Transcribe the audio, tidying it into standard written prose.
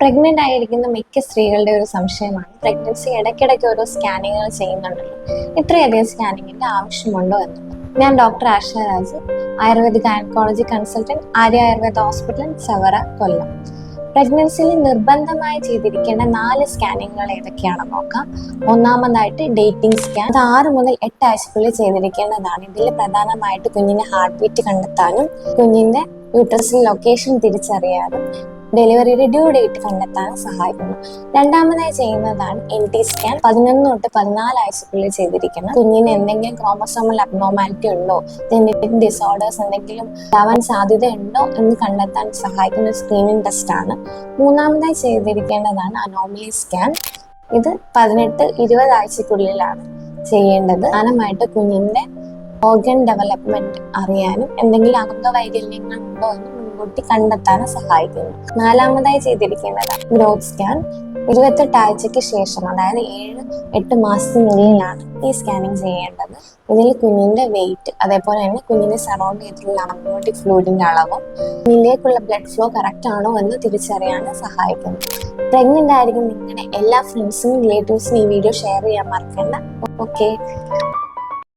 Pregnant ആയിരിക്കുന്ന മിക്ക സ്ത്രീകളുടെ ഒരു സംശയമാണ് പ്രഗ്നൻസി ഇടയ്ക്കിടയ്ക്ക് ഓരോ സ്കാനിങ്ങുകൾ ചെയ്യുന്നുണ്ടല്ലോ, ഇത്രയധികം സ്കാനിങ്ങിന്റെ ആവശ്യമുണ്ടോ എന്ന്. ഞാൻ doctor Asha Raj, ayurvedic gynaecology consultant, Arya Ayurveda hospital, Chavara, Kollam. പ്രഗ്നൻസിയിൽ നിർബന്ധമായി ചെയ്തിരിക്കേണ്ട 4 സ്കാനിങ്ങുകൾ ഏതൊക്കെയാണെന്ന് നോക്കാം. ഒന്നാമതായിട്ട് ഡേറ്റിംഗ് സ്കാൻ. അത് 6 മുതൽ 8 ആഴ്ചക്കുള്ളിൽ ചെയ്തിരിക്കേണ്ടതാണ്. ഇതിൽ പ്രധാനമായിട്ട് കുഞ്ഞിന്റെ ഹാർട്ട് ബീറ്റ് കണ്ടെത്താനും കുഞ്ഞിന്റെ യൂട്രസിൽ ലൊക്കേഷൻ തിരിച്ചറിയാനും ഡെലിവറിയുടെ ഡ്യൂ ഡേറ്റ് കണ്ടെത്താൻ സഹായിക്കുന്നു. രണ്ടാമതായി ചെയ്യുന്നതാണ് NT സ്കാൻ. 11 തൊട്ട് 14 ആഴ്ചക്കുള്ളിൽ ചെയ്തിരിക്കണം. കുഞ്ഞിന് എന്തെങ്കിലും ക്രോമസോമൽ അബ്നോർമാലിറ്റി ഉണ്ടോ, ജനറ്റിക് ഡിസോർഡേഴ്സ് എന്തെങ്കിലും ഉണ്ടാവാൻ സാധ്യതയുണ്ടോ എന്ന് കണ്ടെത്താൻ സഹായിക്കുന്ന സ്ക്രീനിങ് ടെസ്റ്റ് ആണ്. മൂന്നാമതായി ചെയ്തിരിക്കേണ്ടതാണ് അനോമലി സ്കാൻ. ഇത് 18-20 ആഴ്ചക്കുള്ളിലാണ് ചെയ്യേണ്ടത്. പ്രധാനമായിട്ട് കുഞ്ഞിന്റെ ഓർഗൻ ഡെവലപ്മെന്റ് അറിയാനും എന്തെങ്കിലും അംഗവൈകല്യങ്ങൾ ഉണ്ടോ എന്ന് മുൻകൂട്ടി കണ്ടെത്താനും സഹായിക്കുന്നു. നാലാമതായി ചെയ്തിരിക്കേണ്ടതാണ് ഗ്രോത്ത് സ്കാൻ. 28 ആഴ്ചയ്ക്ക് ശേഷം, അതായത് 7-8 മാസത്തിനുള്ളിലാണ് ഈ സ്കാനിങ് ചെയ്യേണ്ടത്. ഇതിൽ കുഞ്ഞിന്റെ വെയിറ്റ്, അതേപോലെ തന്നെ കുഞ്ഞിനെ സറൗണ്ട് ചെയ്തിട്ടുള്ള അമ്നിയോട്ടിക് ഫ്ലൂയിഡിന്റെ അളവും കുഞ്ഞിലേക്കുള്ള ബ്ലഡ് ഫ്ലോ കറക്റ്റ് ആണോ എന്ന് തിരിച്ചറിയാൻ സഹായിക്കുന്നു. പ്രഗ്നന്റ് ആയിരിക്കും നിങ്ങളുടെ എല്ലാ ഫ്രണ്ട്സിനും റിലേറ്റീവ്സിനും ഈ വീഡിയോ ഷെയർ ചെയ്യാൻ മറക്കണ്ട. ഓക്കെ.